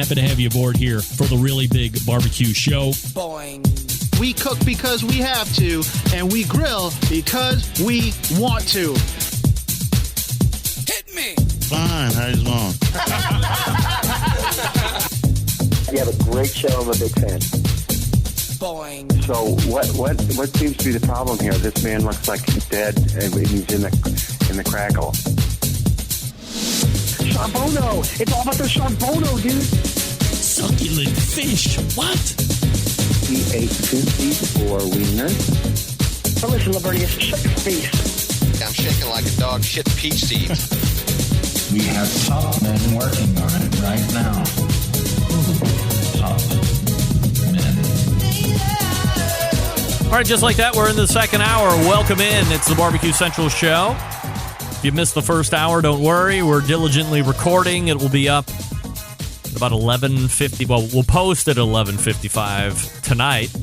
Happy to have you aboard here for the Really Big Barbecue Show. Boing. We cook because we have to, and we grill because we want to. Hit me! Fine, how you doing? You have a great show. I'm a big fan. Boing. So what seems to be the problem here? This man looks like he's dead, and he's in the crackle. Charbono! It's all about the charbono, dude! Succulent fish. What? He ate 54 wieners. But listen, Lavernius, shut your face. I'm shaking like a dog shit peach seeds. We have top men working on it right now. Top men. All right, just like that, we're in the second hour. Welcome in. It's the Barbecue Central Show. If you missed the first hour, don't worry. We're diligently recording. It will be up at about 11:50. Well, we'll post at 11:55 tonight.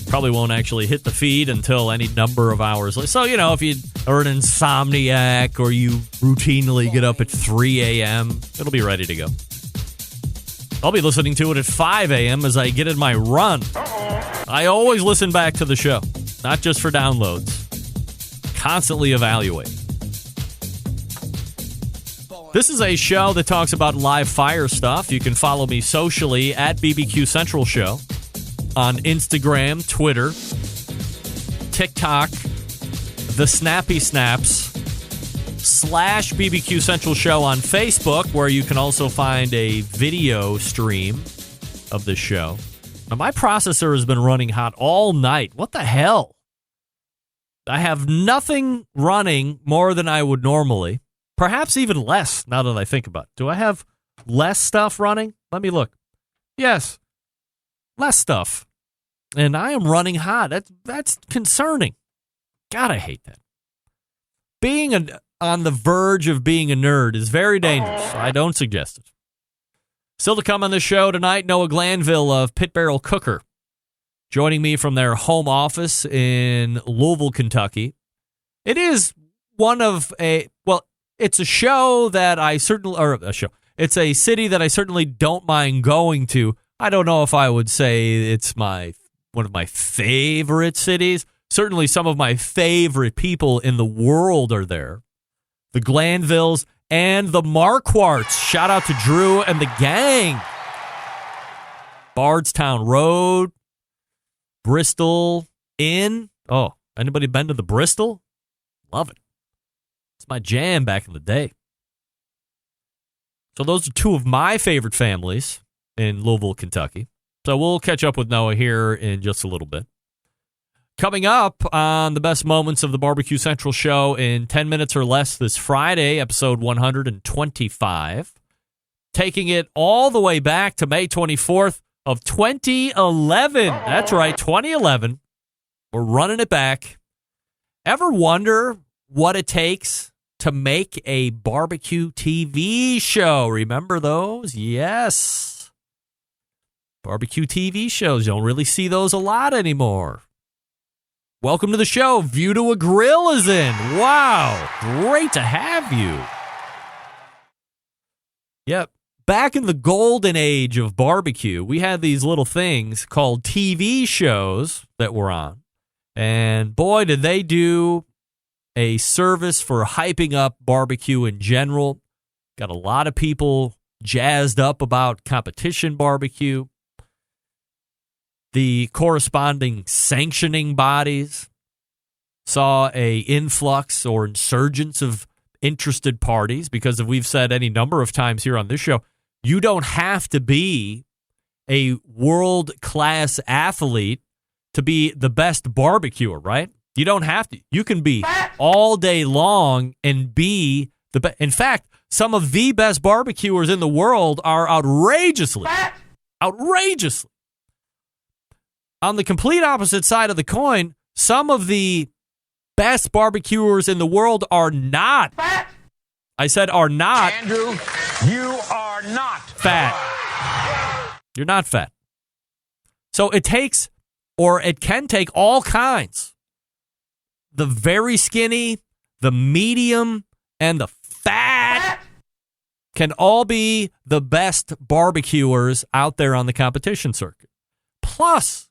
Probably won't actually hit the feed until any number of hours later. So, if you are an insomniac or you routinely get up at 3 a.m., it'll be ready to go. I'll be listening to it at 5 a.m. as I get in my run. I always listen back to the show, not just for downloads. Constantly evaluate. This is a show that talks about live fire stuff. You can follow me socially at BBQ Central Show on Instagram, Twitter, TikTok, The Snappy Snaps, /BBQ Central Show on Facebook, where you can also find a video stream of the show. Now, my processor has been running hot all night. What the hell? I have nothing running more than I would normally. Perhaps even less, now that I think about it. Do I have less stuff running? Let me look. Yes, less stuff. And I am running hot. That's concerning. God, I hate that. Being on the verge of being a nerd is very dangerous. I don't suggest it. Still to come on the show tonight, Noah Glanville of Pit Barrel Cooker, joining me from their home office in Louisville, Kentucky. It is it's a show that it's a city that I certainly don't mind going to. I don't know if I would say it's one of my favorite cities. Certainly some of my favorite people in the world are there. The Glanvilles and the Marquarts. Shout out to Drew and the gang. Bardstown Road, Bristol Inn. Oh, anybody been to the Bristol? Love it. It's my jam back in the day. So those are two of my favorite families in Louisville, Kentucky. So we'll catch up with Noah here in just a little bit. Coming up on the best moments of the Barbecue Central Show in 10 minutes or less this Friday, episode 125. Taking it all the way back to May 24th of 2011. That's right, 2011. We're running it back. Ever wonder what it takes to make a barbecue TV show? Remember those? Yes. Barbecue TV shows. Don't really see those a lot anymore. Welcome to the show. View to a Grill is in. Wow. Great to have you. Yep. Back in the golden age of barbecue, we had these little things called TV shows that were on. And boy, did they do a service for hyping up barbecue in general. Got a lot of people jazzed up about competition barbecue. The corresponding sanctioning bodies saw a influx or insurgence of interested parties because, as we've said any number of times here on this show, you don't have to be a world-class athlete to be the best barbecuer, right? You don't have to. You can be all day long and be the best. In fact, some of the best barbecuers in the world are outrageously. On the complete opposite side of the coin, some of the best barbecuers in the world are not. I said are not. Andrew, you are not fat. You're not fat. So it can take all kinds. The very skinny, the medium, and the fat can all be the best barbecuers out there on the competition circuit. Plus,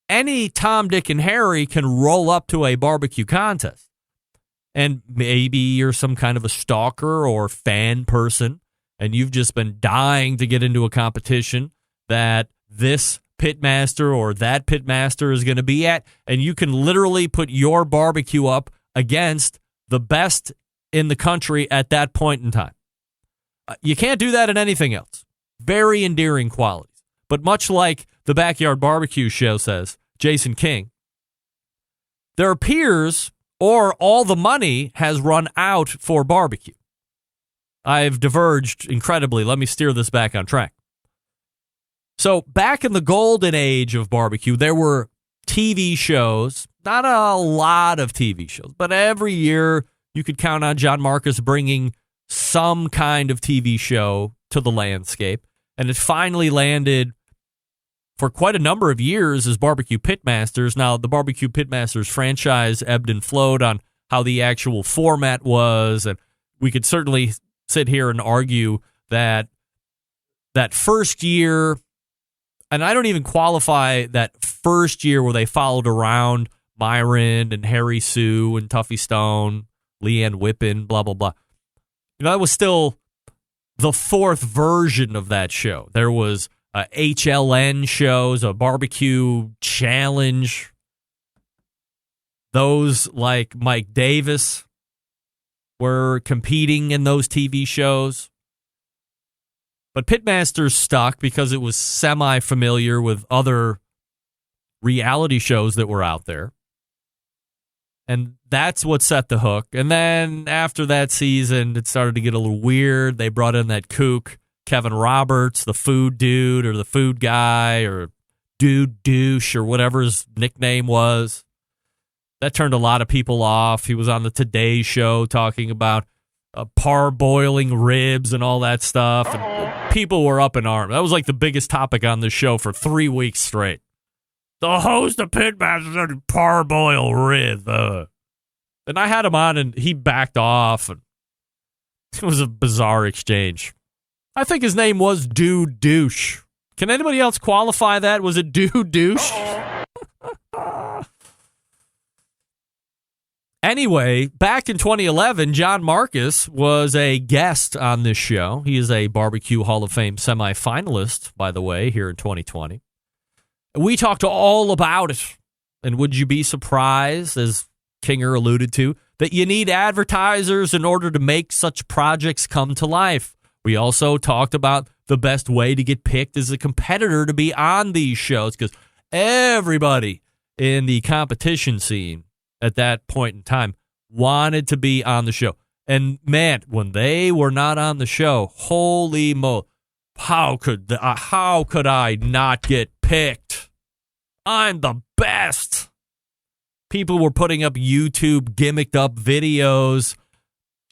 any Tom, Dick, and Harry can roll up to a barbecue contest. And maybe you're some kind of a stalker or fan person, and you've just been dying to get into a competition that this pitmaster or that pitmaster is going to be at, and you can literally put your barbecue up against the best in the country at that point in time. You can't do that in anything else. Very endearing qualities. But much like the Backyard Barbecue Show says, Jason King, there appears or all the money has run out for barbecue. I've diverged incredibly. Let me steer this back on track. So back in the golden age of barbecue, there were TV shows, not a lot of TV shows, but every year you could count on John Marcus bringing some kind of TV show to the landscape. And it finally landed for quite a number of years as Barbecue Pitmasters. Now, the Barbecue Pitmasters franchise ebbed and flowed on how the actual format was, and we could certainly sit here and argue that first year, and I don't even qualify that first year where they followed around Myron and Harry Sue and Tuffy Stone, Leanne Whippen, blah, blah, blah. That was still the fourth version of that show. There was HLN shows, a barbecue challenge. Those like Mike Davis were competing in those TV shows. But Pitmasters stuck because it was semi-familiar with other reality shows that were out there. And that's what set the hook. And then after that season, it started to get a little weird. They brought in that kook, Kevin Roberts, the food dude or the food guy or dude douche or whatever his nickname was. That turned a lot of people off. He was on the Today Show talking about parboiling ribs and all that stuff. And people were up in arms. That was like the biggest topic on this show for 3 weeks straight. The host of Pitmasters said parboil ribs. And I had him on, and he backed off. And it was a bizarre exchange. I think his name was Dude Douche. Can anybody else qualify that? Was it Dude Douche? Anyway, back in 2011, John Marcus was a guest on this show. He is a Barbecue Hall of Fame semifinalist, by the way, here in 2020. We talked all about it. And would you be surprised, as Kinger alluded to, that you need advertisers in order to make such projects come to life? We also talked about the best way to get picked as a competitor to be on these shows, because everybody in the competition scene at that point in time wanted to be on the show. And man, when they were not on the show, holy mo, how could I not get picked? I'm the best. People were putting up YouTube gimmicked up videos.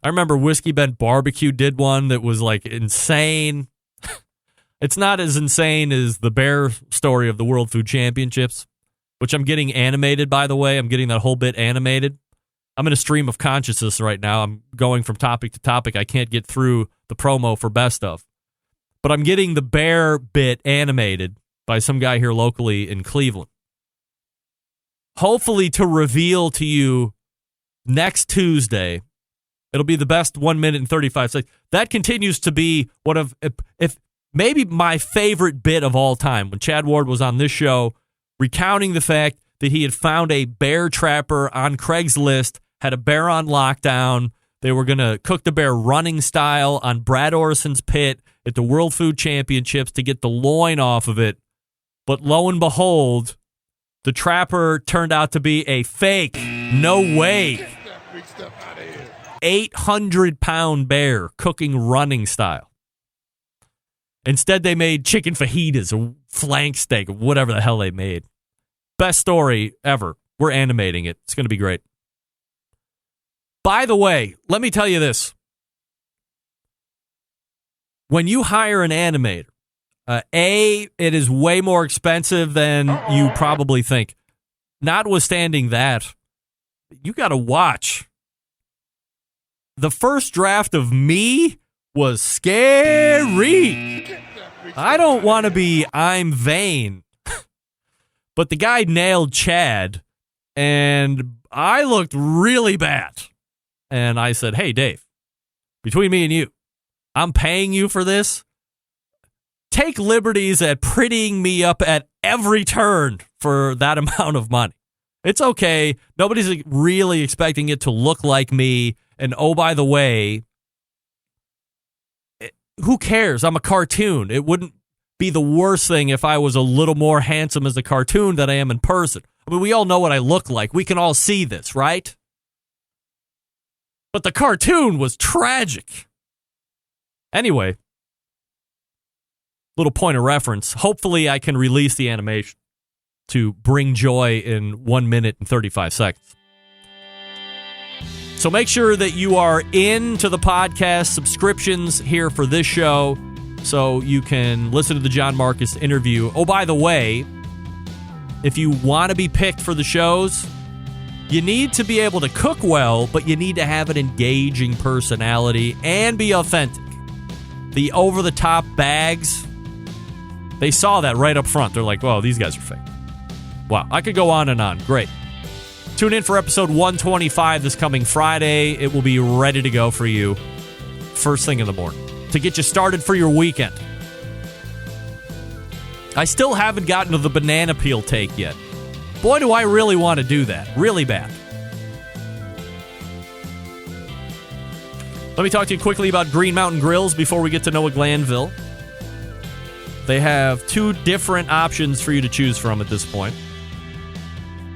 I remember Whiskey Bent Barbecue did one that was like insane. It's not as insane as the bear story of the World Food Championships, which I'm getting animated, by the way. I'm getting that whole bit animated. I'm in a stream of consciousness right now. I'm going from topic to topic. I can't get through the promo for best of. But I'm getting the bear bit animated by some guy here locally in Cleveland. Hopefully to reveal to you next Tuesday. It'll be the best 1 minute and 35 seconds. That continues to be one of, if maybe my favorite bit of all time, when Chad Ward was on this show, recounting the fact that he had found a bear trapper on Craigslist, had a bear on lockdown. They were going to cook the bear running style on Brad Orison's pit at the World Food Championships to get the loin off of it. But lo and behold, the trapper turned out to be a fake. No way. 800-pound bear cooking running style. Instead, they made chicken fajitas or flank steak or whatever the hell they made. Best story ever. We're animating it. It's going to be great. By the way, let me tell you this. When you hire an animator, it is way more expensive than you probably think. Notwithstanding that, you got to watch. The first draft of me was scary. I don't want to be I'm vain. But the guy nailed Chad, and I looked really bad. And I said, hey, Dave, between me and you, I'm paying you for this. Take liberties at prettying me up at every turn for that amount of money. It's okay. Nobody's really expecting it to look like me. And oh, by the way, who cares? I'm a cartoon. It wouldn't be the worst thing if I was a little more handsome as a cartoon than I am in person. I mean, we all know what I look like. We can all see this, right? But the cartoon was tragic. Anyway, little point of reference. Hopefully I can release the animation to bring joy in 1 minute and 35 seconds. So make sure that you are into the podcast subscriptions here for this show so you can listen to the John Marcus interview. Oh, by the way, if you want to be picked for the shows, you need to be able to cook well, but you need to have an engaging personality and be authentic. The over-the-top bags, they saw that right up front. They're like, whoa, these guys are fake. Wow, I could go on and on. Great. Tune in for episode 125 this coming Friday. It will be ready to go for you first thing in the morning to get you started for your weekend. I still haven't gotten to the banana peel take yet. Boy, do I really want to do that. Really bad. Let me talk to you quickly about Green Mountain Grills before we get to Noah Glanville. They have two different options for you to choose from at this point.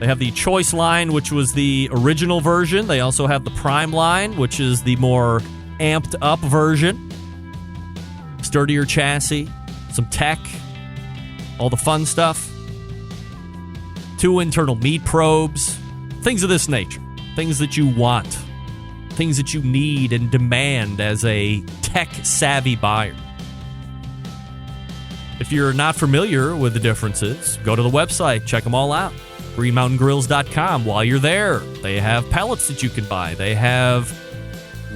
They have the Choice line, which was the original version. They also have the Prime line, which is the more amped up version. Sturdier chassis, some tech, all the fun stuff. 2 internal meat probes, things of this nature. Things that you want. Things that you need and demand as a tech-savvy buyer. If you're not familiar with the differences, go to the website, check them all out. GreenMountainGrills.com. While you're there, they have pellets that you can buy. They have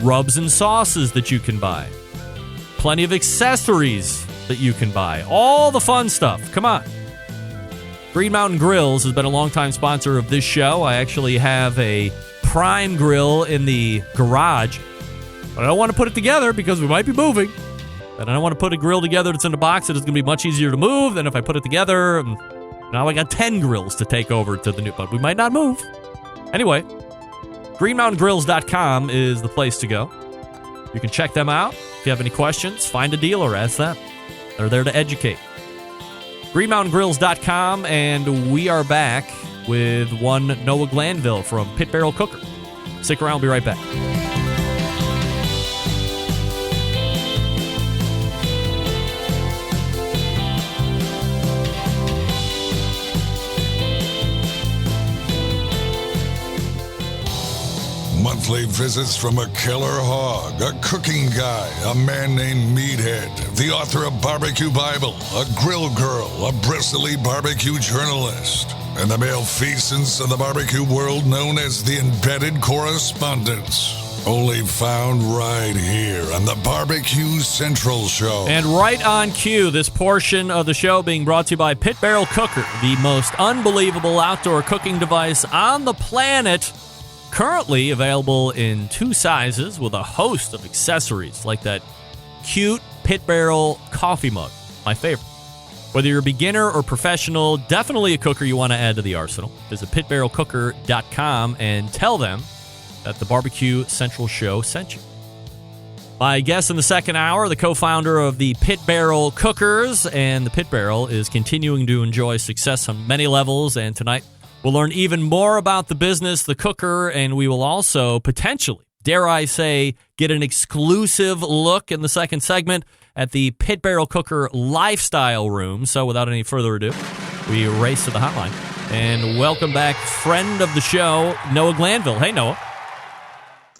rubs and sauces that you can buy. Plenty of accessories that you can buy. All the fun stuff. Come on. Green Mountain Grills has been a longtime sponsor of this show. I actually have a Prime grill in the garage, but I don't want to put it together because we might be moving. And I don't want to put a grill together that's in a box that is going to be much easier to move than if I put it together. And now I got 10 grills to take over to the new, but we might not move. Anyway, GreenMountainGrills.com is the place to go. You can check them out. If you have any questions, find a dealer, ask them. They're there to educate. GreenMountainGrills.com, and we are back with one Noah Glanville from Pit Barrel Cooker. Stick around, we'll be right back. Monthly visits from a killer hog, a cooking guy, a man named Meathead, the author of Barbecue Bible, a grill girl, a bristly barbecue journalist, and the malfeasance of the barbecue world known as the embedded correspondents. Only found right here on the Barbecue Central Show. And right on cue, this portion of the show being brought to you by Pit Barrel Cooker, the most unbelievable outdoor cooking device on the planet. Currently available in 2 sizes with a host of accessories like that cute Pit Barrel coffee mug, my favorite. Whether you're a beginner or professional, definitely a cooker you want to add to the arsenal. Visit pitbarrelcooker.com and tell them that the Barbecue Central Show sent you. My guest in the second hour, the co-founder of the Pit Barrel Cookers, and the Pit Barrel is continuing to enjoy success on many levels, and tonight we'll learn even more about the business, the cooker, and we will also potentially, dare I say, get an exclusive look in the second segment at the Pit Barrel Cooker Lifestyle Room. So without any further ado, we race to the hotline. And welcome back, friend of the show, Noah Glanville. Hey, Noah.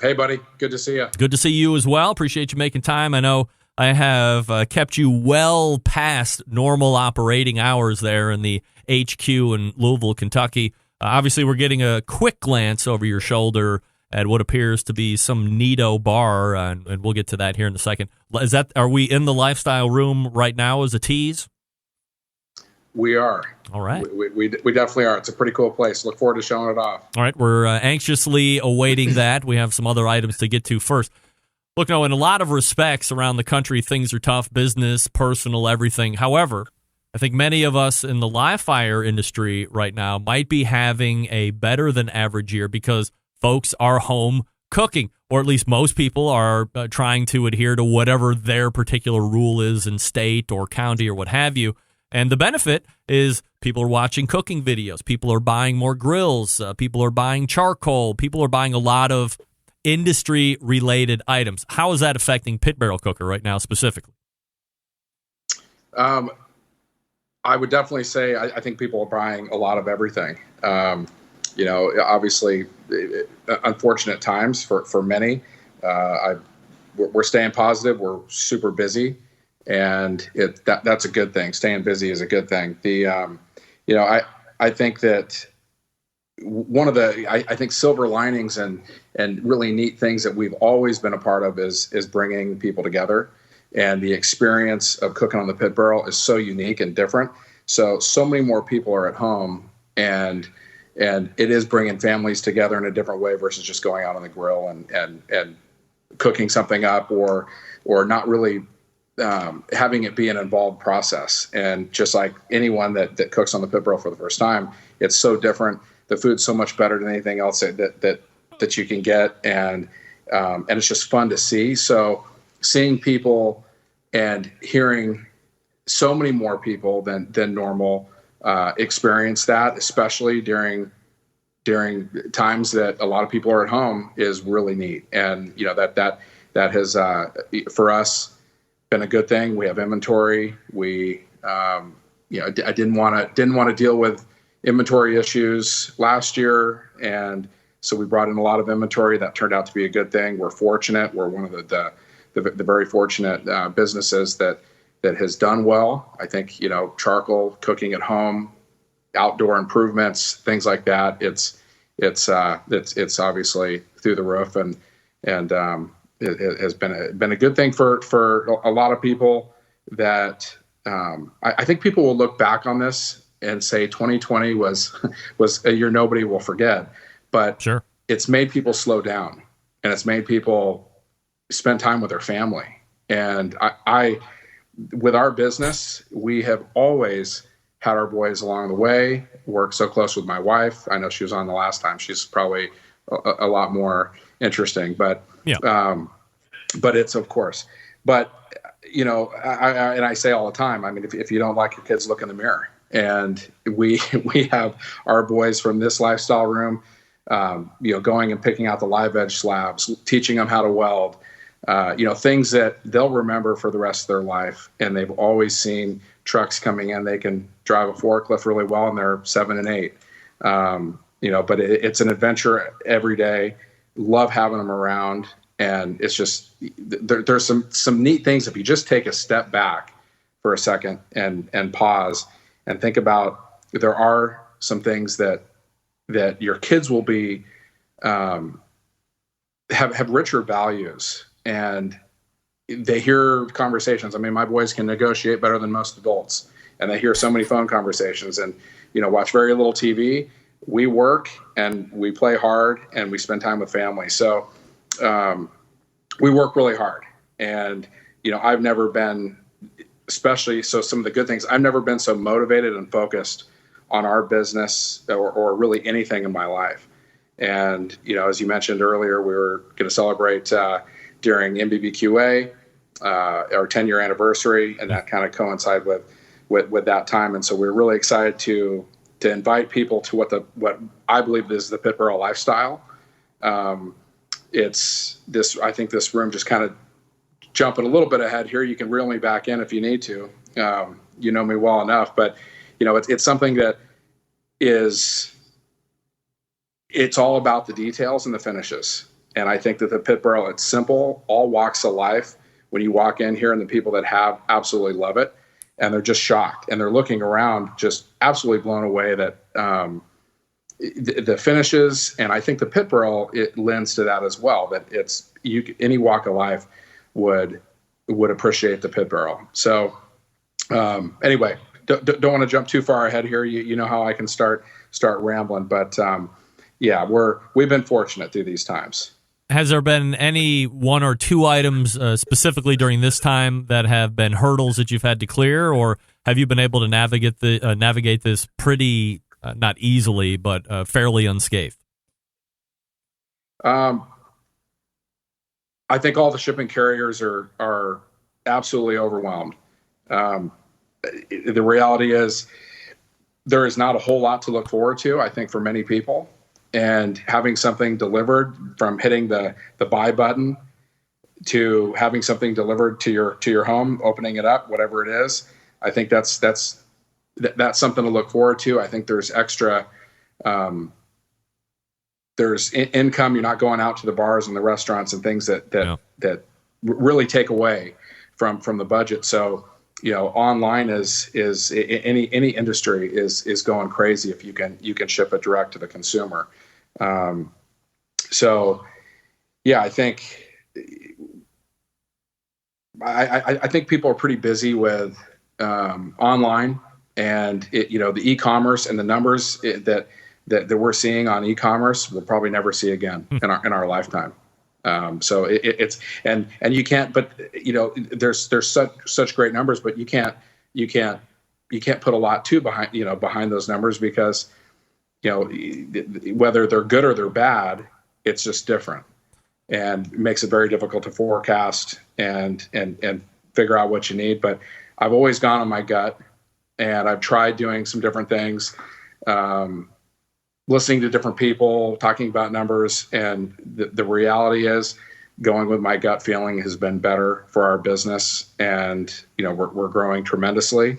Hey, buddy. Good to see you. Good to see you as well. Appreciate you making time. I know I have kept you well past normal operating hours there in the HQ in Louisville, Kentucky. Obviously, we're getting a quick glance over your shoulder at what appears to be some neato bar, and we'll get to that here in a second. Are we in the lifestyle room right now as a tease? We are. All right. We definitely are. It's a pretty cool place. Look forward to showing it off. All right. We're anxiously awaiting that. We have some other items to get to first. Look, no, in a lot of respects around the country, things are tough, business, personal, everything. However, I think many of us in the live fire industry right now might be having a better than average year because folks are home cooking, or at least most people are trying to adhere to whatever their particular rule is in state or county or what have you. And the benefit is people are watching cooking videos. People are buying more grills. People are buying charcoal. People are buying a lot of industry-related items. How is that affecting Pit Barrel Cooker right now specifically? I would definitely say I think people are buying a lot of everything. Obviously, unfortunate times for many. We're staying positive. We're super busy. And that's a good thing. Staying busy is a good thing. I think that one of I think silver linings and really neat things that we've always been a part of is bringing people together. And the experience of cooking on the pit barrel is so unique and different. So many more people are at home, and it is bringing families together in a different way versus just going out on the grill and cooking something up or not really. Having it be an involved process. And just like anyone that cooks on the pit barrel for the first time, it's so different. The food's so much better than anything else that you can get. And it's just fun to see. So seeing people and hearing so many more people than normal experience that, especially during times that a lot of people are at home, is really neat. And, that has, for us, been a good thing. We have inventory. We, I didn't want to deal with inventory issues last year, and so we brought in a lot of inventory. That turned out to be a good thing. We're fortunate. We're one of the very fortunate businesses that has done well. I think charcoal, cooking at home, outdoor improvements, things like that. It's obviously through the roof, and it has been a good thing for a lot of people. That I think people will look back on this and say 2020 was a year nobody will forget. But sure, it's made people slow down, and it's made people spend time with their family. And I with our business, we have always had our boys along the way. Worked so close with my wife. I know she was on the last time. She's probably a lot more interesting, but it's of course. But I say all the time. I mean, if you don't like your kids, look in the mirror. And we have our boys from this lifestyle room, going and picking out the live edge slabs, teaching them how to weld, things that they'll remember for the rest of their life. And they've always seen trucks coming in. They can drive a forklift really well, and they're 7 and 8. But it's an adventure every day. Love having them around. And it's just, there's some neat things if you just take a step back for a second and pause and think about, there are some things that your kids will be, have richer values, and they hear conversations. I mean, my boys can negotiate better than most adults, and they hear so many phone conversations and, watch very little TV. We work and we play hard and we spend time with family. So, we work really hard, and, I've never been, especially, so some of the good things, I've never been so motivated and focused on our business or really anything in my life. And, as you mentioned earlier, we were going to celebrate, during MBBQA, our 10-year anniversary, and that kind of coincided with that time. And so we're really excited to invite people to what I believe is the pit barrel lifestyle. It's this, I think this room just kind of jumping a little bit ahead here. You can reel me back in if you need to. You know me well enough, but it's something that it's all about the details and the finishes. And I think that the pit barrel, it's simple, all walks of life. When you walk in here, and the people that have absolutely love it, and they're just shocked, and they're looking around just absolutely blown away that, the finishes, and I think the pit barrel, it lends to that as well, that it's any walk of life would appreciate the pit barrel. So anyway, don't want to jump too far ahead here. You know how I can start rambling, but yeah, we've been fortunate through these times. Has there been any one or two items specifically during this time that have been hurdles that you've had to clear, or have you been able to navigate this pretty not easily, but fairly unscathed? I think all the shipping carriers are absolutely overwhelmed. The reality is there is not a whole lot to look forward to, I think, for many people. And having something delivered, from hitting the buy button to having something delivered to your home, opening it up, whatever it is, I think that's something to look forward to. I think there's extra, there's income. You're not going out to the bars and the restaurants and things that really take away from the budget. So, online is any industry is going crazy if you can ship it direct to the consumer. So yeah, I think people are pretty busy with online, and the e-commerce and the numbers that we're seeing on e-commerce we'll probably never see again in our lifetime. So it's you can't, but there's such great numbers, but you can't put a lot too behind those numbers, because whether they're good or they're bad, it's just different, and it makes it very difficult to forecast and figure out what you need. But I've always gone on my gut, and I've tried doing some different things, listening to different people talking about numbers, and the reality is going with my gut feeling has been better for our business. And we're growing tremendously,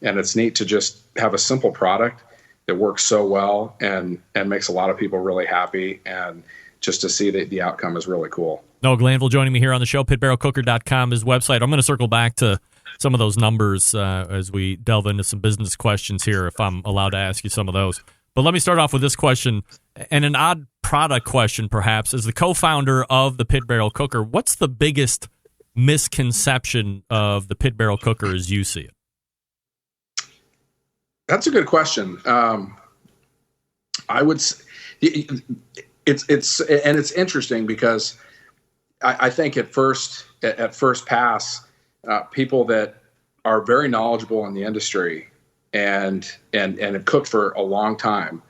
and it's neat to just have a simple product that works so well and makes a lot of people really happy, and just to see the outcome is really cool. No, Glanville joining me here on the show. pitbarrelcooker.com is website. I'm going to circle back to some of those numbers as we delve into some business questions here, if I'm allowed to ask you some of those. But let me start off with this question, and an odd product question perhaps. As the co-founder of the Pit Barrel Cooker, what's the biggest misconception of the Pit Barrel Cooker as you see it? That's a good question. I would say it's interesting, because I think at first pass, people that are very knowledgeable in the industry and have cooked for a long time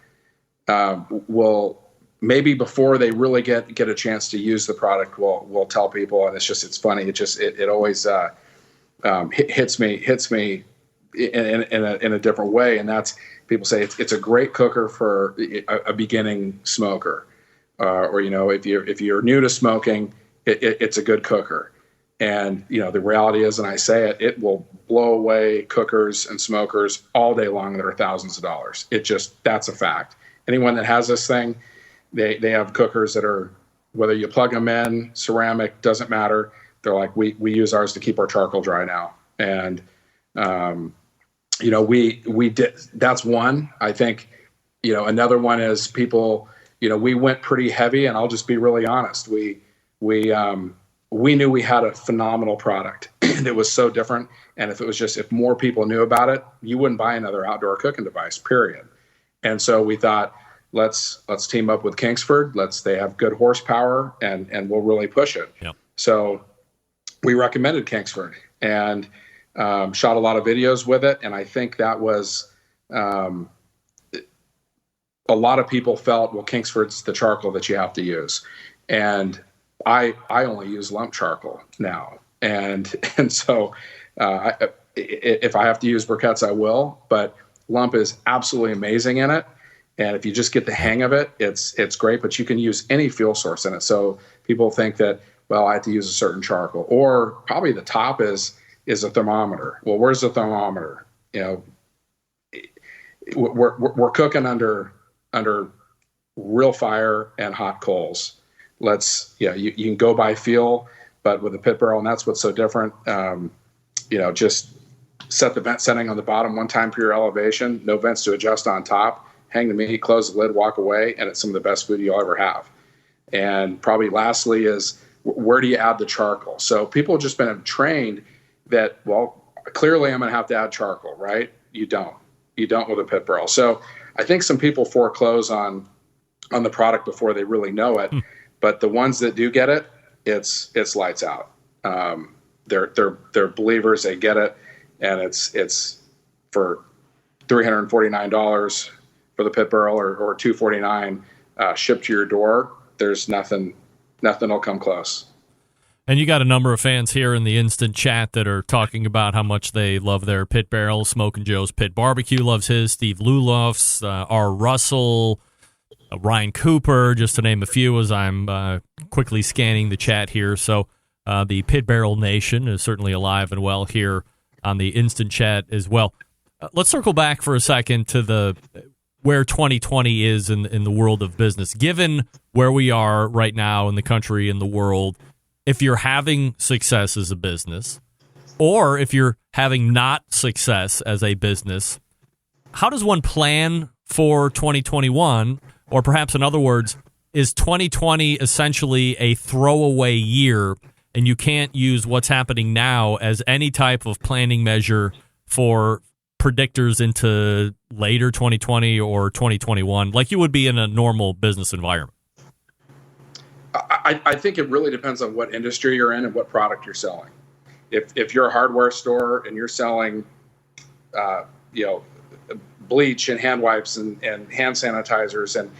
will, maybe before they really get a chance to use the product, will tell people, and it's funny. It always hits me in a different way, and that's, people say it's a great cooker for a beginning smoker, or if you're new to smoking, it's a good cooker. And the reality is, and I say it will blow away cookers and smokers all day long that are thousands of dollars. That's a fact. Anyone that has this thing, they have cookers that are, whether you plug them in, ceramic, doesn't matter. They're like, we use ours to keep our charcoal dry now. And we did. That's one. I think another one is people. We went pretty heavy, and I'll just be really honest. We knew we had a phenomenal product that was so different. And if more people knew about it, you wouldn't buy another outdoor cooking device, period. And so we thought, let's team up with Kingsford. They have good horsepower, and we'll really push it. Yep. So we recommended Kingsford, and shot a lot of videos with it. And I think that was, a lot of people felt, well, Kingsford's the charcoal that you have to use. And I only use lump charcoal now. And so, if I have to use briquettes, I will, but lump is absolutely amazing in it. And if you just get the hang of it, it's great, but you can use any fuel source in it. So people think that, well, I have to use a certain charcoal, or probably the top is a thermometer. Well, where's the thermometer? We're cooking under real fire and hot coals. You can go by feel, but with a pit barrel, and that's what's so different. Just set the vent setting on the bottom one time per your elevation, no vents to adjust on top, hang the meat, close the lid, walk away, and it's some of the best food you'll ever have. And probably lastly is, where do you add the charcoal? So people have just been trained that, well, clearly I'm going to have to add charcoal, right? You don't with a pit barrel. So I think some people foreclose on the product before they really know it, but the ones that do get it, it's lights out. They're believers. They get it, and it's for $349 for the pit barrel or $249 shipped to your door. There's nothing will come close. And you got a number of fans here in the instant chat that are talking about how much they love their pit barrel. Smokin' Joe's Pit Barbecue loves his. Steve Lulof's, R. Russell, Ryan Cooper, just to name a few as I'm quickly scanning the chat here. So the Pit Barrel Nation is certainly alive and well here on the instant chat as well. Let's circle back for a second to where 2020 is in the world of business. Given where we are right now in the country and the world, if you're having success as a business, or if you're having not success as a business, how does one plan for 2021? Or perhaps in other words, is 2020 essentially a throwaway year and you can't use what's happening now as any type of planning measure for predictors into later 2020 or 2021, like you would be in a normal business environment? I think it really depends on what industry you're in and what product you're selling. If you're a hardware store and you're selling, bleach and hand wipes and hand sanitizers and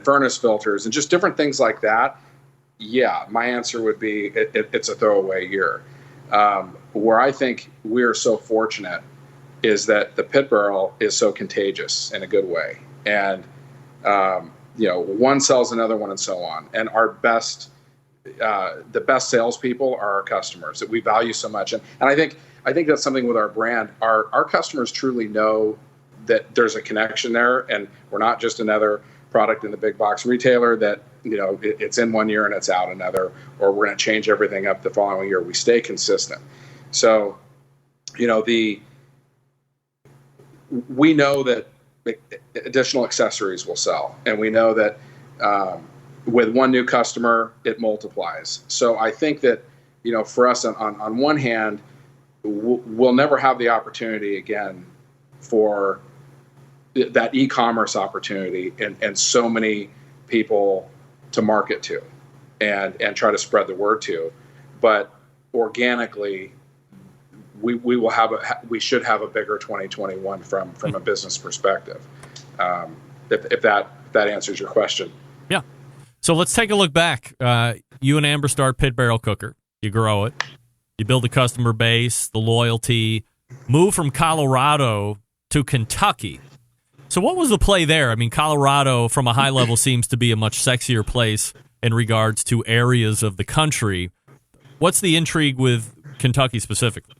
furnace filters and just different things like that, yeah, my answer would be it's a throwaway year. Where I think we're so fortunate is that the pit barrel is so contagious in a good way, and one sells another one, and so on. And our best, the best salespeople are our customers that we value so much. And I think that's something with our brand. Our customers truly know that there's a connection there, and we're not just another product in the big box retailer that, it's in one year and it's out another, or we're going to change everything up the following year. We stay consistent. So, we know that additional accessories will sell, and we know that with one new customer, it multiplies. So I think that, for us on one hand, we'll never have the opportunity again for that e-commerce opportunity and so many people to market to and try to spread the word to. But organically, we should have a bigger 2021 from a business perspective. If that answers your question. Yeah. So let's take a look back. You and Amber start Pit Barrel Cooker. You grow it. You build the customer base, the loyalty, move from Colorado to Kentucky. So what was the play there? I mean, Colorado from a high level seems to be a much sexier place in regards to areas of the country. What's the intrigue with Kentucky specifically?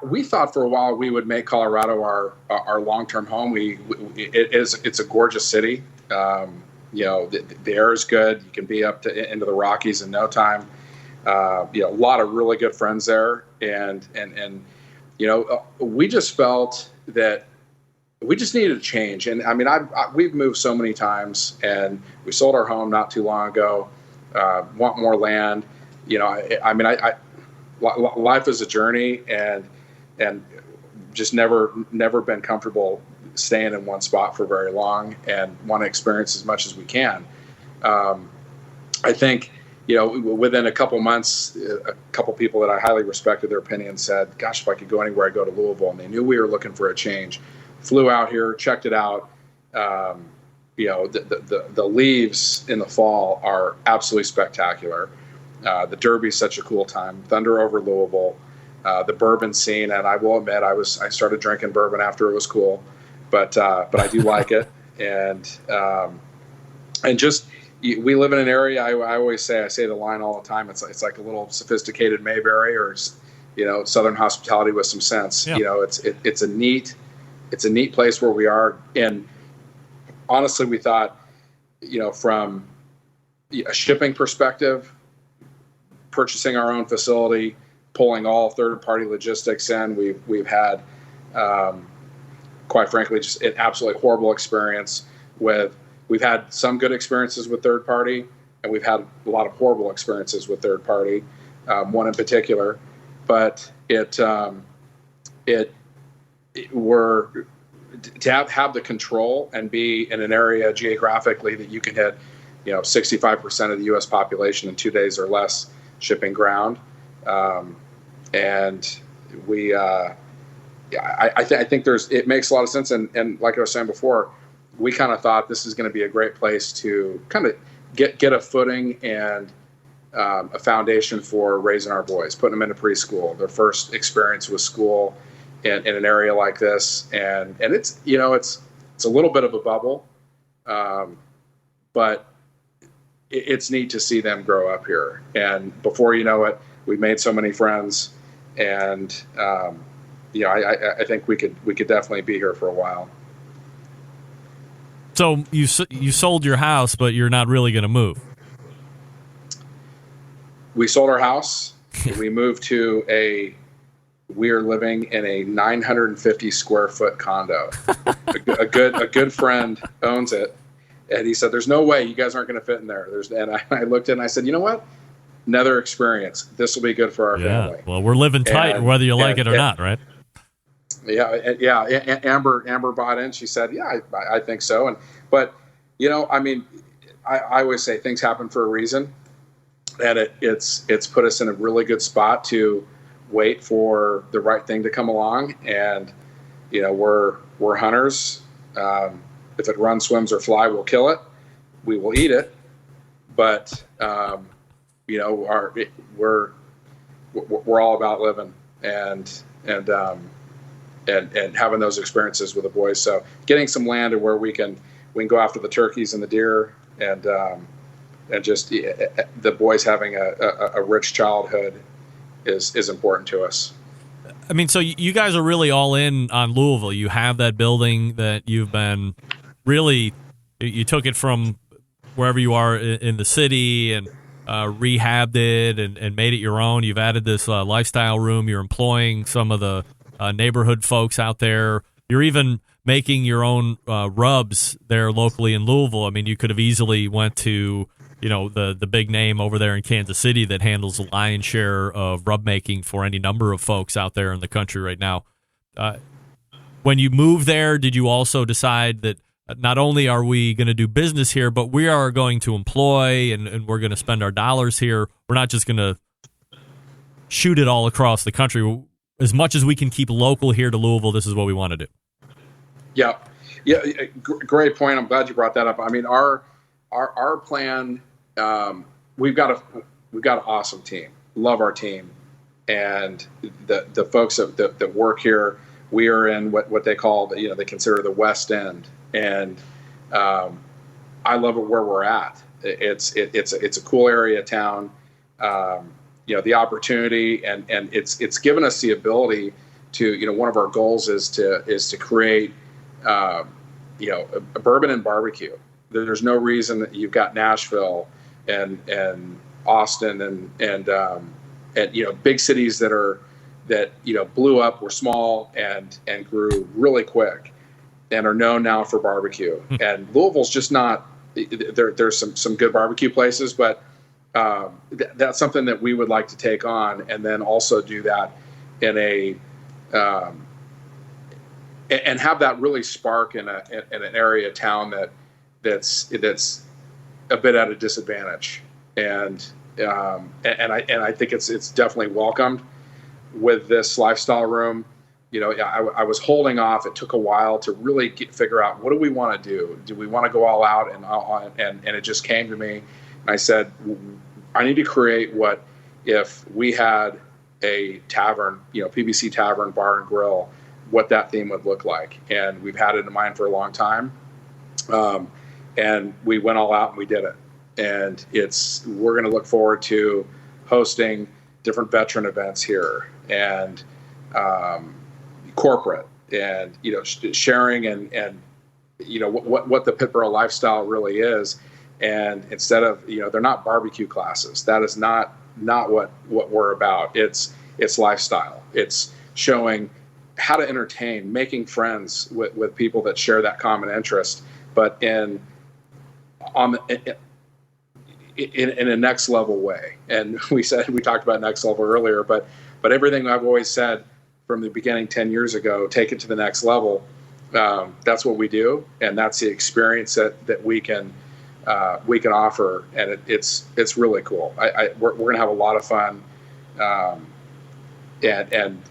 We thought for a while we would make Colorado our long-term home. It's a gorgeous city. The air is good. You can be up into the Rockies in no time. A lot of really good friends there, and we just felt that we just needed a change. And I mean, we've moved so many times, and we sold our home not too long ago. Want more land. Life is a journey, and just never been comfortable staying in one spot for very long, and want to experience as much as we can. I think, within a couple months, a couple people that I highly respected their opinion said, gosh, if I could go anywhere, I'd go to Louisville. And they knew we were looking for a change. Flew out here, checked it out. The leaves in the fall are absolutely spectacular. The Derby's such a cool time. Thunder over Louisville, the bourbon scene, and I will admit I started drinking bourbon after it was cool, but I do like it, and just we live in an area. I always say the line all the time. It's like a little sophisticated Mayberry, or Southern hospitality with some sense. Yeah. It's a neat place where we are, and honestly, we thought, from a shipping perspective, purchasing our own facility, pulling all third-party logistics in. We've had quite frankly, just an absolutely horrible experience we've had some good experiences with third party, and we've had a lot of horrible experiences with third party, one in particular, but we're to have the control and be in an area geographically that you can hit, 65% of the U.S. population in 2 days or less shipping ground. And we, I think it makes a lot of sense. And like I was saying before, we kind of thought this is going to be a great place to kind of get a footing and a foundation for raising our boys, putting them into preschool, their first experience with school in an area like this. And it's, it's a little bit of a bubble, but it's neat to see them grow up here. And before you know it, we've made so many friends, and I think we could definitely be here for a while. So you sold your house, but you're not really going to move. We sold our house. We moved to we are living in a 950 square foot condo. a good friend owns it. And he said, "There's no way you guys aren't going to fit in there." And I looked at it and I said, "You know what? Another experience. This will be good for our family." Well, we're living tight, whether you like it or not, right? Yeah. Amber bought in. She said, "Yeah, I think so." But I always say things happen for a reason, and it's put us in a really good spot to wait for the right thing to come along. And we're hunters. If it runs, swims, or fly, we'll kill it. We will eat it. But we're all about living and having those experiences with the boys. So getting some land to where we can go after the turkeys and the deer, and just the boys having a rich childhood is important to us. I mean, so you guys are really all in on Louisville. You have that building that you've been really, you took it from wherever you are in the city and rehabbed it and made it your own. You've added this lifestyle room. You're employing some of the neighborhood folks out there. You're even making your own rubs there locally in Louisville. I mean, you could have easily went to the big name over there in Kansas City that handles the lion's share of rub making for any number of folks out there in the country right now. When you moved there, did you also decide that not only are we going to do business here, but we are going to employ and we're going to spend our dollars here? We're not just going to shoot it all across the country. As much as we can keep local here to Louisville, this is what we want to do. Yeah. Great point. I'm glad you brought that up. I mean, our plan. We've got an awesome team. Love our team, and the folks that work here. We are in what they call they consider the West End, and I love it where we're at. It's a cool area of town. The opportunity and it's given us the ability to one of our goals is to create a bourbon and barbecue. There's no reason that you've got Nashville and Austin and big cities that blew up, were small and grew really quick and are known now for barbecue. And Louisville's just not. There's some good barbecue places, but that's something that we would like to take on, and then also do that in and have that really spark in an area of town that's a bit at a disadvantage. And I think it's definitely welcomed with this lifestyle room. I was holding off. It took a while to really figure out, what do we want to do? Do we want to go all out? And it just came to me. And I said, I need to create what if we had a tavern, PBC Tavern Bar and Grill, what that theme would look like. And we've had it in mind for a long time. And we went all out and we did it. And we're going to look forward to hosting different veteran events here and corporate and, sharing and what the Pittsburgh lifestyle really is. And instead of, they're not barbecue classes. That is not what we're about. It's lifestyle. It's showing how to entertain, making friends with people that share that common interest, but in a next level way. And we talked about next level earlier, but everything I've always said from the beginning 10 years ago, take it to the next level. That's what we do, and that's the experience that we can offer, and it's really cool. We're gonna have a lot of fun, and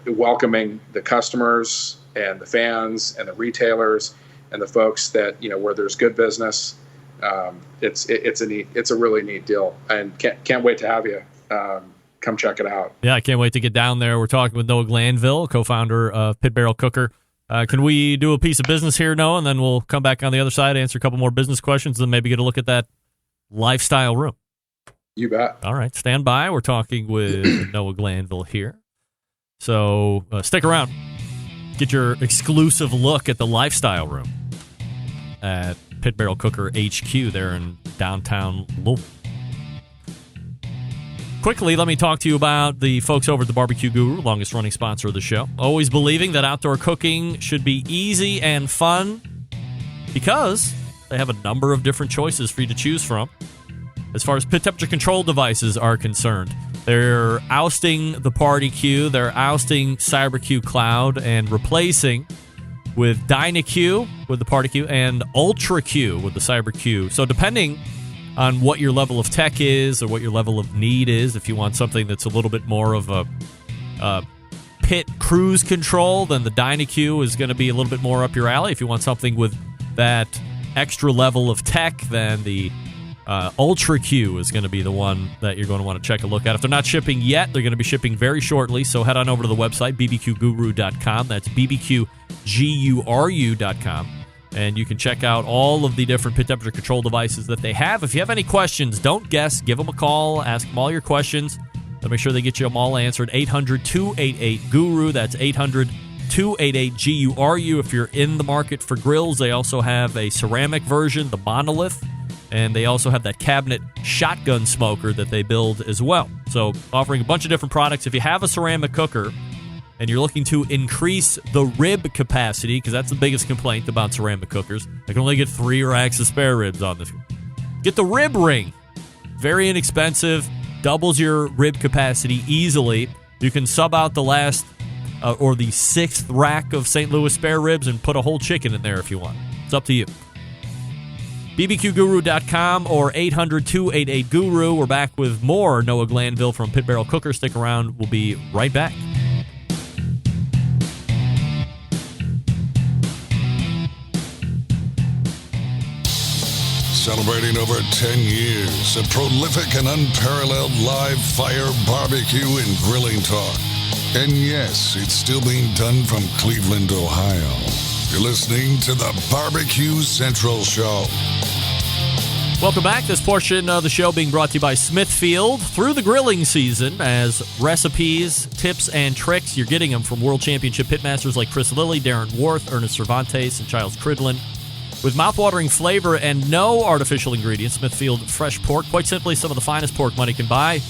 welcoming the customers and the fans and the retailers and the folks that, where there's good business. It's a really neat deal, and can't wait to have you come check it out. Yeah, I can't wait to get down there. We're talking with Noah Glanville, co-founder of Pit Barrel Cooker. Can we do a piece of business here, Noah, and then we'll come back on the other side, answer a couple more business questions, and then maybe get a look at that lifestyle room? You bet. All right, stand by. We're talking with Noah Glanville here. So stick around. Get your exclusive look at the lifestyle room at Pit Barrel Cooker HQ there in downtown Louisville. Quickly, let me talk to you about the folks over at the BBQ Guru, longest-running sponsor of the show. Always believing that outdoor cooking should be easy and fun because they have a number of different choices for you to choose from. As far as pit temperature control devices are concerned, they're ousting the Party Q, they're ousting CyberQ Cloud, and replacing with DynaQ with the Party Q and Ultra Q with the CyberQ. So depending on what your level of tech is or what your level of need is, if you want something that's a little bit more of a pit cruise control, then the DynaQ is going to be a little bit more up your alley. If you want something with that extra level of tech, then the Ultra Q is going to be the one that you're going to want to check a look at. If they're not shipping yet, they're going to be shipping very shortly, so head on over to the website, bbqguru.com. That's bbqguru.com. And you can check out all of the different pit temperature control devices that they have. If you have any questions, don't guess. Give them a call. Ask them all your questions. They'll make sure they get you them all answered. 800-288-GURU. That's 800-288-GURU. If you're in the market for grills, they also have a ceramic version, the Monolith. And they also have that cabinet shotgun smoker that they build as well. So offering a bunch of different products. If you have a ceramic cooker and you're looking to increase the rib capacity, because that's the biggest complaint about ceramic cookers, I can only get 3 racks of spare ribs on this. Get the rib ring. Very inexpensive, doubles your rib capacity easily. You can sub out the last or the 6th rack of St. Louis spare ribs and put a whole chicken in there if you want. It's up to you. bbqguru.com or 800-288-GURU. We're back with more Noah Glanville from Pit Barrel Cooker. Stick around. We'll be right back. Celebrating over 10 years of prolific and unparalleled live fire barbecue and grilling talk. And yes, it's still being done from Cleveland, Ohio. You're listening to the Barbecue Central Show. Welcome back. This portion of the show being brought to you by Smithfield through the grilling season, as recipes, tips, and tricks. You're getting them from World Championship pitmasters like Chris Lilly, Darren Worth, Ernest Cervantes, and Giles Cridlin. With mouthwatering flavor and no artificial ingredients, Smithfield Fresh Pork, quite simply some of the finest pork money can buy.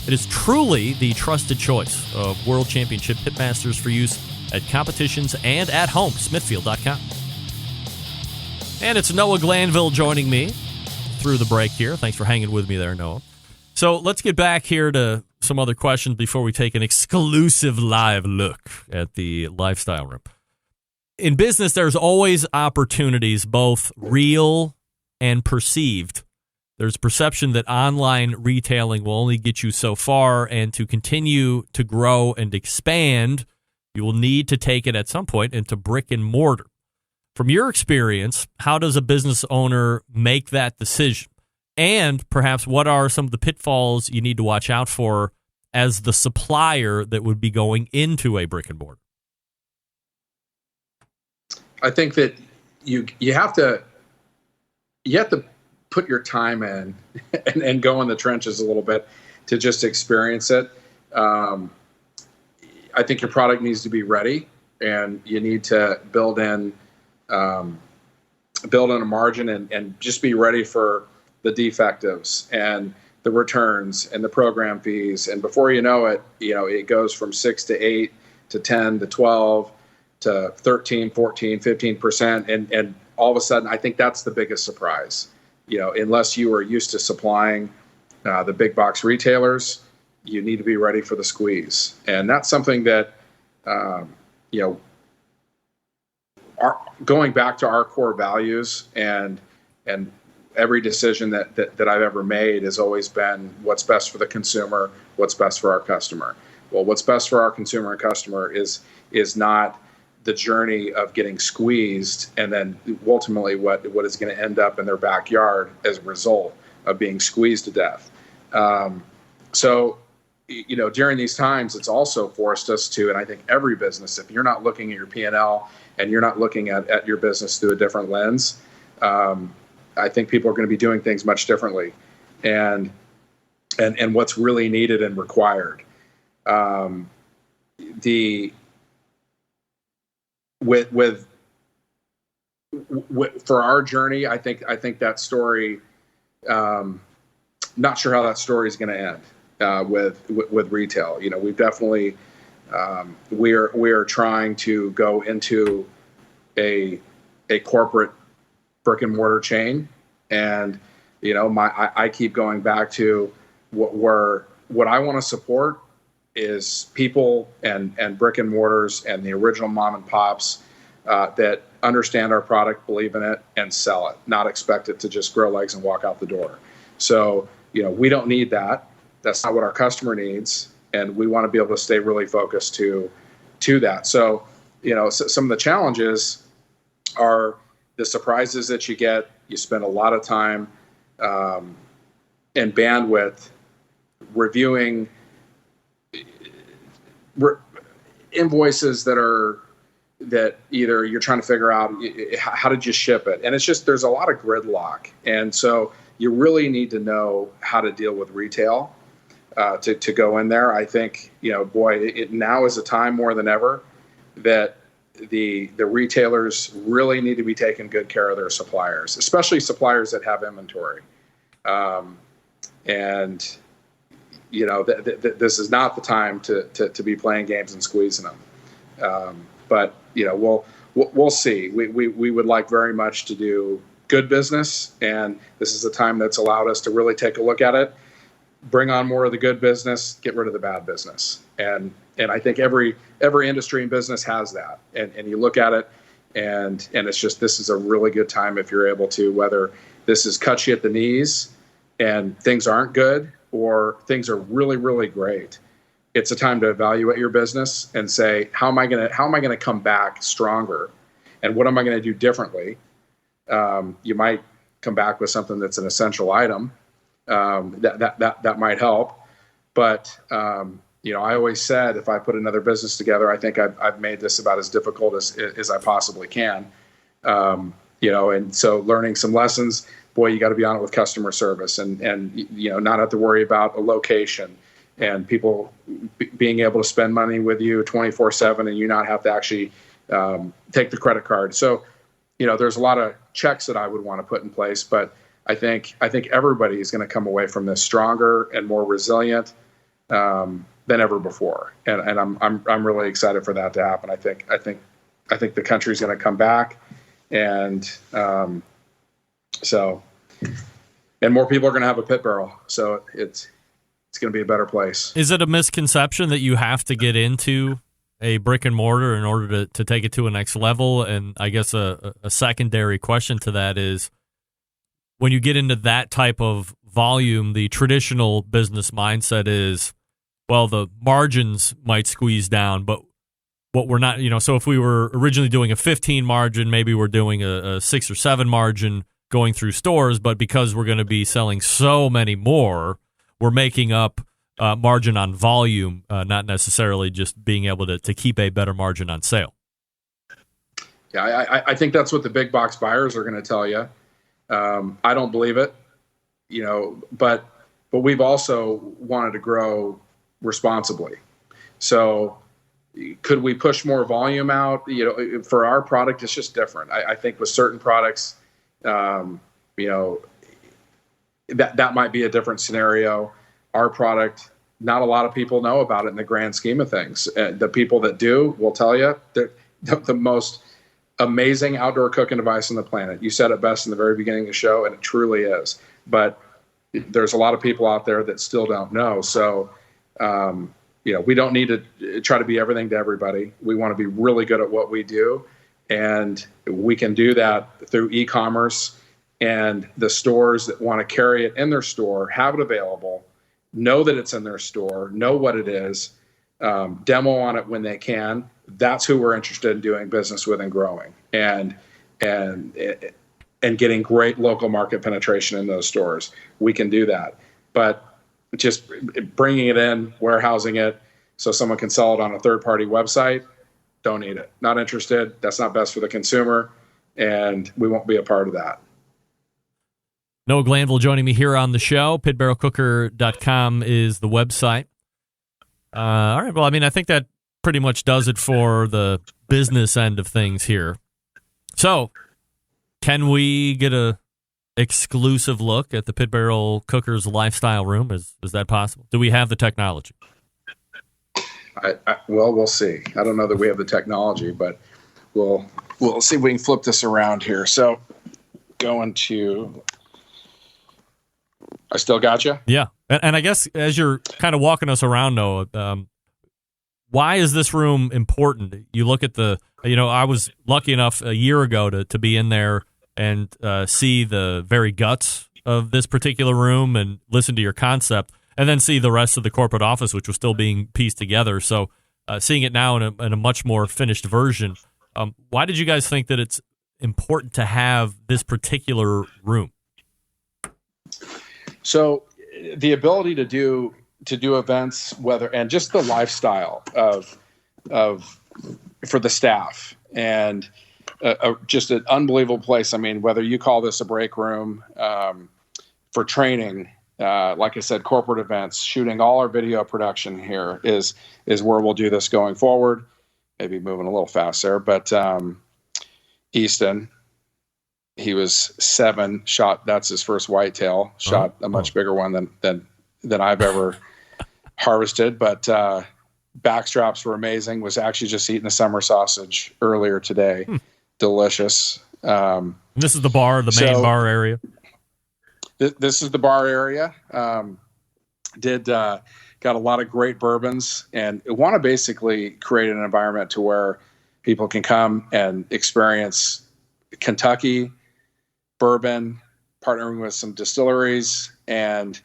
It is truly the trusted choice of World Championship pitmasters for use at competitions and at home. Smithfield.com. And it's Noah Glanville joining me through the break here. Thanks for hanging with me there, Noah. So let's get back here to some other questions before we take an exclusive live look at the lifestyle room. In business, there's always opportunities, both real and perceived. There's perception that online retailing will only get you so far, and to continue to grow and expand, you will need to take it at some point into brick and mortar. From your experience, how does a business owner make that decision? And perhaps what are some of the pitfalls you need to watch out for as the supplier that would be going into a brick and mortar? I think that you have to put your time in and go in the trenches a little bit to just experience it. I think your product needs to be ready, and you need to build in a margin and just be ready for the defectives and the returns and the program fees. And before you know it, it goes from 6 to 8 to 10 to 12 to 13, 14, 15%. And all of a sudden, I think that's the biggest surprise. Unless you are used to supplying the big box retailers, you need to be ready for the squeeze. And that's something that, going back to our core values and every decision that I've ever made has always been what's best for the consumer, what's best for our customer. Well, what's best for our consumer and customer is not the journey of getting squeezed and then ultimately what is going to end up in their backyard as a result of being squeezed to death. So during these times, it's also forced us to, and I think every business, if you're not looking at your P&L and you're not looking at your business through a different lens, I think people are going to be doing things much differently, and what's really needed and required. For our journey, I think that story. Not sure how that story is going to end with retail. We've definitely we are trying to go into a corporate brick and mortar chain, and I keep going back to what I want to support is people and brick and mortars and the original mom and pops that understand our product, believe in it, and sell it, not expect it to just grow legs and walk out the door. So we don't need that. That's not what our customer needs, and we want to be able to stay really focused to that. So some of the challenges are the surprises that you get. You spend a lot of time and bandwidth reviewing invoices that either you're trying to figure out how did you ship it, and it's just there's a lot of gridlock, and so you really need to know how to deal with retail to go in there. I think now is a time more than ever that the retailers really need to be taking good care of their suppliers, especially suppliers that have inventory. And this is not the time to be playing games and squeezing them. But we'll see. We would like very much to do good business, and this is the time that's allowed us to really take a look at it, bring on more of the good business, get rid of the bad business. And I think every industry and business has that. And you look at it, and it's just this is a really good time if you're able to, whether this is cut you at the knees and things aren't good or things are really, really great. It's a time to evaluate your business and say, how am I going to come back stronger, and what am I going to do differently? You might come back with something that's an essential item that might help. But I always said if I put another business together, I think I've made this about as difficult as I possibly can. And so learning some lessons. Boy, you got to be on it with customer service and not have to worry about a location and people being able to spend money with you 24/7 and you not have to actually take the credit card. So, there's a lot of checks that I would want to put in place, but I think everybody is going to come away from this stronger and more resilient than ever before. And I'm really excited for that to happen. I think the country's going to come back, and and more people are going to have a pit barrel. So it's going to be a better place. Is it a misconception that you have to get into a brick and mortar in order to take it to a next level? And I guess a secondary question to that is, when you get into that type of volume, the traditional business mindset is, well, the margins might squeeze down, but what we're not, so if we were originally doing a 15 margin, maybe we're doing a 6 or 7 margin going through stores, but because we're going to be selling so many more, we're making up margin on volume, not necessarily just being able to keep a better margin on sale. Yeah, I think that's what the big box buyers are going to tell you. I don't believe it, but we've also wanted to grow responsibly. So could we push more volume out? For our product, it's just different. I think with certain products, that might be a different scenario. Our product, not a lot of people know about it in the grand scheme of things. The people that do will tell you that the most amazing outdoor cooking device on the planet. You said it best in the very beginning of the show, and it truly is. But there's a lot of people out there that still don't know. So, we don't need to try to be everything to everybody. We want to be really good at what we do. And we can do that through e-commerce, and the stores that want to carry it in their store, have it available, know that it's in their store, know what it is, demo on it when they can. That's who we're interested in doing business with and growing, and getting great local market penetration in those stores. We can do that, but just bringing it in, warehousing it so someone can sell it on a third-party website, don't need it. Not interested. That's not best for the consumer, and we won't be a part of that. Noah Glanville joining me here on the show. pitbarrelcooker.com is the website. All right. Well, I mean, I think that pretty much does it for the business end of things here. So, can we get a exclusive look at the Pit Barrel Cookers lifestyle room? Is that possible? Do we have the technology? Well, we'll see. I don't know that we have the technology, but we'll see if we can flip this around here. So, going to... I still got you? Yeah. And I guess as you're kind of walking us around, Noah, why is this room important? You look at I was lucky enough a year ago to be in there and see the very guts of this particular room and listen to your concept, and then see the rest of the corporate office, which was still being pieced together. So seeing it now in a much more finished version, why did you guys think that it's important to have this particular room? So the ability to do events, and just the lifestyle for the staff, and just an unbelievable place. I mean, whether you call this a break room for training, like I said, corporate events, shooting, all our video production here is where we'll do this going forward. Maybe moving a little fast there, but Easton. He was 7, shot. That's his first whitetail. Shot a much bigger one than I've ever harvested. But backstraps were amazing. Was actually just eating a summer sausage earlier today. Delicious. This is the main bar area. This is the bar area. Got a lot of great bourbons, and want to basically create an environment to where people can come and experience Kentucky bourbon, partnering with some distilleries, and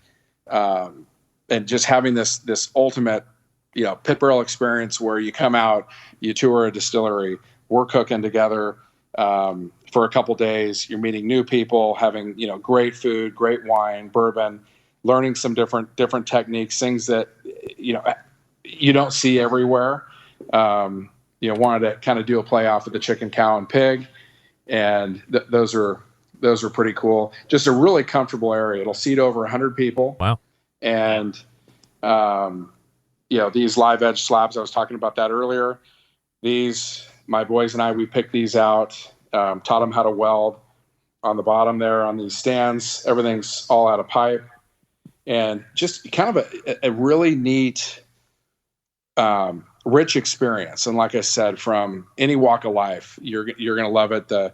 just having this ultimate, pit barrel experience where you come out, you tour a distillery, we're cooking together for a couple days. You're meeting new people, having great food, great wine, bourbon, learning some different techniques, things that you don't see everywhere. Wanted to kind of do a play off of the chicken, cow, and pig, and those are pretty cool. Just a really comfortable area. It'll seat over 100 people. Wow. And, these live edge slabs, I was talking about that earlier. My boys and I, we picked these out, taught them how to weld on the bottom there on these stands. Everything's all out of pipe, and just kind of a really neat, rich experience. And like I said, from any walk of life, you're going to love it. The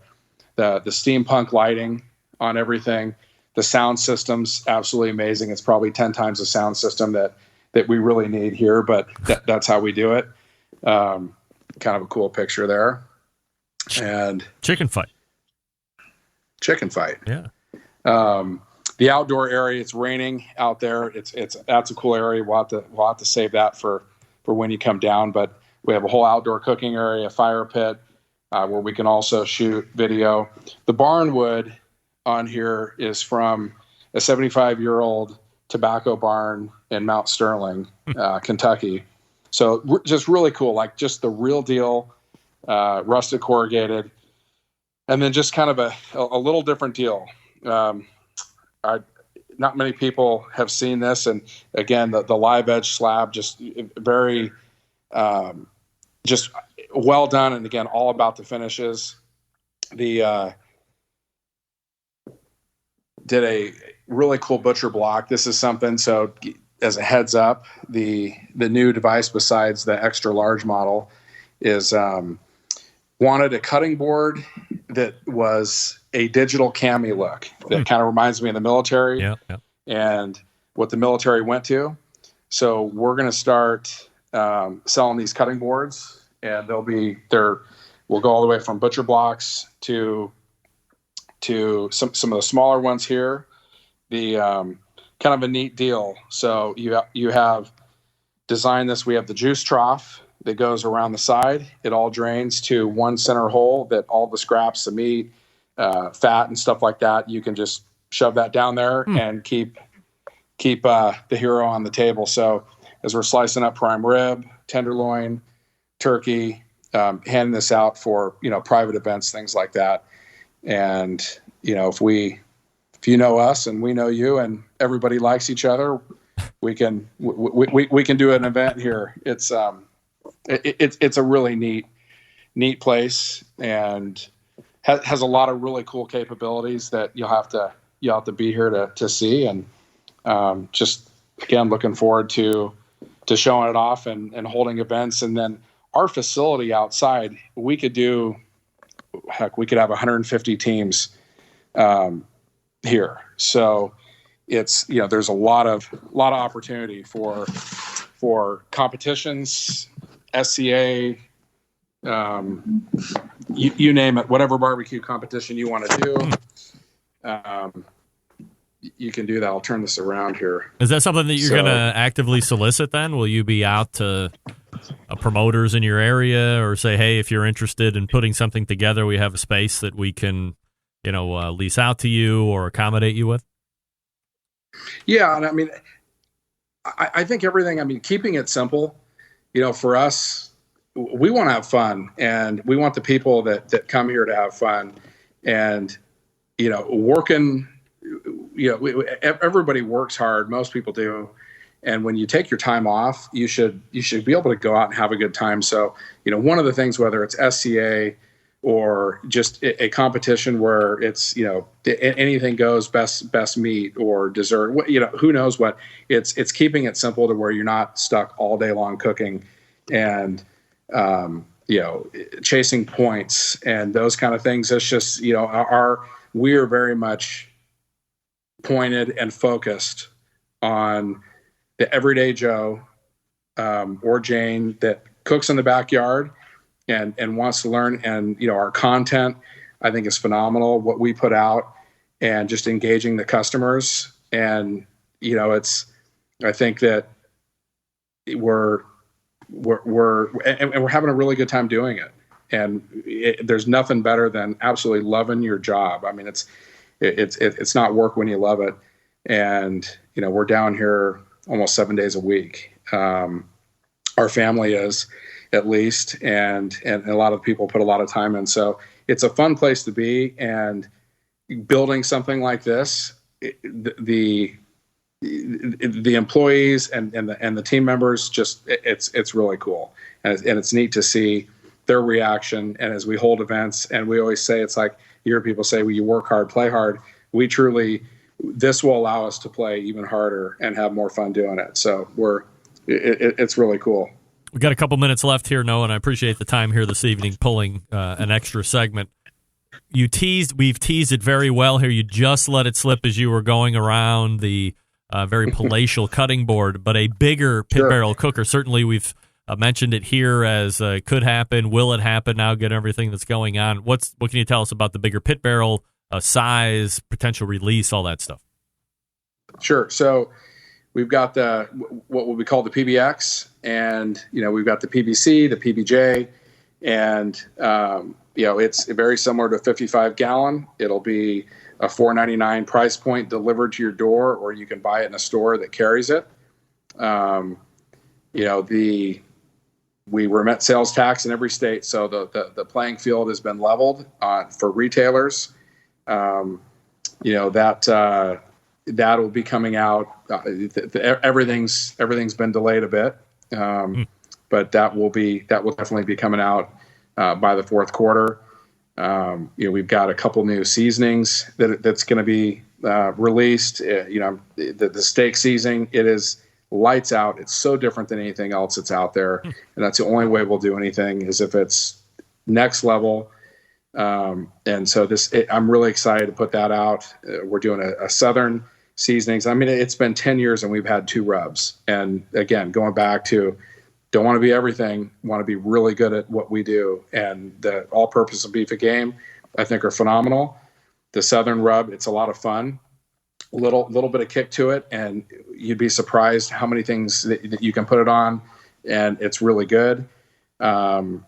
steampunk lighting on everything, the sound system's absolutely amazing. It's probably 10 times the sound system that we really need here, but that's how we do it. Kind of a cool picture there. And chicken fight. Yeah. The outdoor area, it's raining out there. That's a cool area. We'll have to save that for when you come down, but we have a whole outdoor cooking area, fire pit, where we can also shoot video. The barnwood on here is from a 75-year-old tobacco barn in Mount Sterling, Kentucky. So just really cool, like just the real deal, rusted corrugated, and then just kind of a little different deal. Not many people have seen this, and again, the live edge slab, just very, just well done, and again, all about the finishes. Did a really cool butcher block. This is something. So as a heads up, the new device besides the extra large model is wanted a cutting board that was a digital cami look that kind of reminds me of the military and what the military went to. So we're going to start selling these cutting boards, and we'll go all the way from butcher blocks to some of the smaller ones here. The kind of a neat deal. So you have designed this. We have the juice trough that goes around the side. It all drains to one center hole that all the scraps, the meat, fat and stuff like that, you can just shove that down there and keep the hero on the table. So as we're slicing up prime rib, tenderloin, turkey, handing this out for, private events, things like that. And, if you know us and we know you and everybody likes each other, we can do an event here. It's a really neat place and has a lot of really cool capabilities that you'll have to be here to see. And just again, looking forward to showing it off and holding events. And then our facility outside, we could have 150 teams here. So it's, there's a lot of opportunity for competitions, SCA, you name it, whatever barbecue competition you want to do. You can do that. I'll turn this around here. Is that something that you're going to actively solicit then? Will you be out to promoters in your area or say, hey, if you're interested in putting something together, we have a space that we can, lease out to you or accommodate you with? Yeah. And I mean, I think everything, keeping it simple, for us, we want to have fun and we want the people that come here to have fun and, working, everybody works hard. Most people do. And when you take your time off, you should be able to go out and have a good time. So, one of the things, whether it's SCA or just a competition where it's, anything goes, best meat or dessert, who knows what, it's keeping it simple to where you're not stuck all day long cooking and, chasing points and those kind of things. It's just, we are very much pointed and focused on the everyday Joe or Jane that cooks in the backyard and wants to learn. And, our content, I think, is phenomenal, what we put out and just engaging the customers. And, I think that we're having a really good time doing it. And there's nothing better than absolutely loving your job. I mean, it's not work when you love it. And, we're down here almost 7 days a week. Our family is, at least, and a lot of people put a lot of time in. So it's a fun place to be, and building something like this, the employees and the team members, just it's really cool. And it's neat to see their reaction. And as we hold events, and we always say, it's like, you hear people say, well, you work hard, play hard. This will allow us to play even harder and have more fun doing it. So it's really cool. We've got a couple minutes left here, Noah, and I appreciate the time here this evening pulling an extra segment. We've teased it very well here. You just let it slip as you were going around the very palatial cutting board, but a bigger pit barrel cooker. Certainly we've mentioned it here as could happen. Will it happen now, given everything that's going on? What can you tell us about the bigger pit barrel, size, potential release, all that stuff? Sure. So we've got what we call the PBX, and we've got the PBC, the PBJ, and it's very similar to a 55 gallon. It'll be a $4.99 price point delivered to your door, or you can buy it in a store that carries it. We remit sales tax in every state, so the playing field has been leveled for retailers. That will be coming out. Everything's been delayed a bit, but that will definitely be coming out by the fourth quarter. We've got a couple new seasonings that's going to be released. The steak seasoning, it is lights out. It's so different than anything else that's out there. And that's the only way we'll do anything is if it's next level. And so I'm really excited to put that out. We're doing a Southern seasonings. I mean, it's been 10 years and we've had 2 rubs. And again, going back to don't want to be everything, want to be really good at what we do. And the all-purpose of beef at game, I think, are phenomenal. The Southern rub, it's a lot of fun. Little bit of kick to it, and you'd be surprised how many things that you can put it on, and it's really good. Gosh,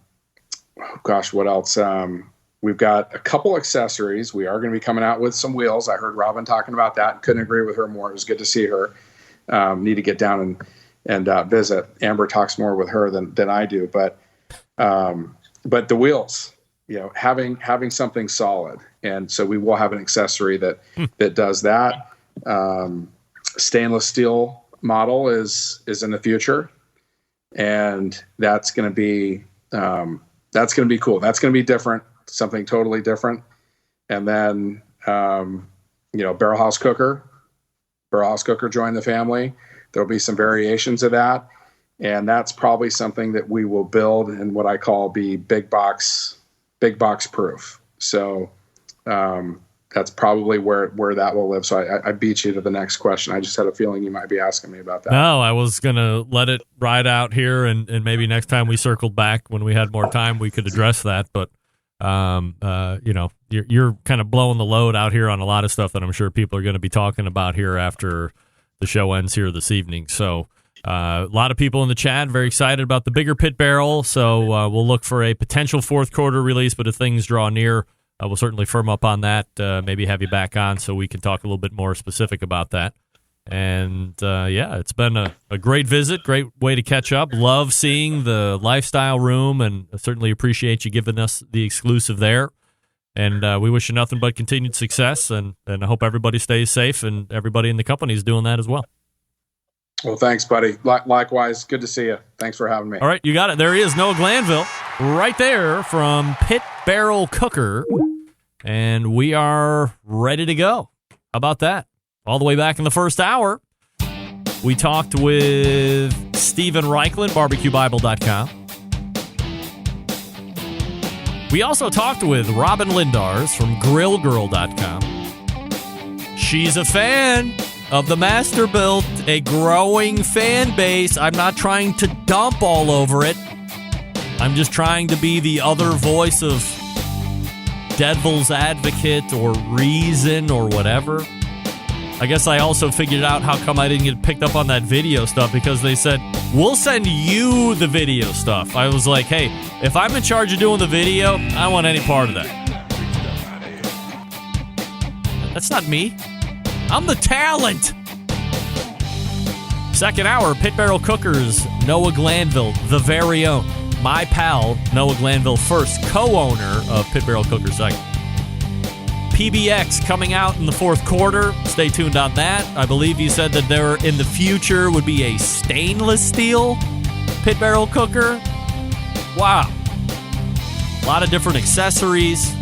what else? We've got a couple accessories. We are going to be coming out with some wheels. I heard Robin talking about that. Couldn't agree with her more. It was good to see her. Need to get down and visit. Amber talks more with her than I do, but the wheels, having something solid, and so we will have an accessory that does that. Stainless steel model is in the future, and that's going to be cool. That's going to be different, something totally different. And then barrel house cooker joined the family. There'll be some variations of that, and that's probably something that we will build in what I call be big box proof. So that's probably where that will live. So I beat you to the next question. I just had a feeling you might be asking me about that. No, I was going to let it ride out here, and maybe next time we circled back when we had more time, we could address that. But, you're kind of blowing the load out here on a lot of stuff that I'm sure people are going to be talking about here after the show ends here this evening. So a lot of people in the chat very excited about the bigger pit barrel. So we'll look for a potential fourth quarter release, but if things draw near, we'll certainly firm up on that, maybe have you back on so we can talk a little bit more specific about that. And, it's been a great visit, great way to catch up. Love seeing the lifestyle room, and certainly appreciate you giving us the exclusive there. And we wish you nothing but continued success, and I hope everybody stays safe, and everybody in the company is doing that as well. Well, thanks, buddy. Likewise, good to see you. Thanks for having me. All right, you got it. There he is, Noah Glanville, right there from Pit Barrel Cooker. And we are ready to go. How about that? All the way back in the first hour, we talked with Stephen Reichlin, BBQBible.com. We also talked with Robin Lindars from GrillGirl.com. She's a fan of the Masterbuilt, a growing fan base. I'm not trying to dump all over it. I'm just trying to be the other voice of devil's advocate or reason or whatever. I guess I also figured out how come I didn't get picked up on that video stuff, because they said, we'll send you the video stuff. I was like, hey, if I'm in charge of doing the video, I don't want any part of that. That's not me. I'm the talent. Second hour, Pit Barrel Cookers, Noah Glanville, the very own. My pal, Noah Glanville, first co-owner of Pit Barrel Cookers second. PBX coming out in the fourth quarter. Stay tuned on that. I believe you said that there in the future would be a stainless steel Pit Barrel Cooker. Wow. A lot of different accessories.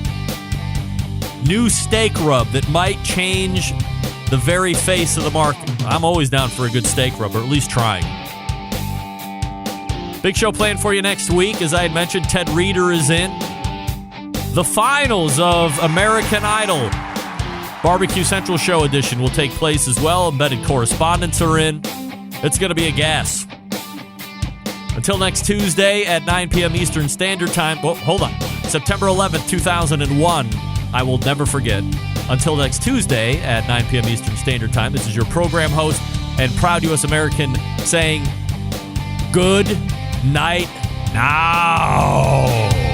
New steak rub that might change the very face of the market. I'm always down for a good steak rub, or at least trying. Big show planned for you next week. As I had mentioned, Ted Reeder is in. The finals of American Idol Barbecue Central Show Edition will take place as well. Embedded correspondents are in. It's going to be a gas. Until next Tuesday at 9 p.m. Eastern Standard Time. Well, hold on. September 11th, 2001. I will never forget. Until next Tuesday at 9 p.m. Eastern Standard Time, this is your program host and proud U.S. American saying good night now.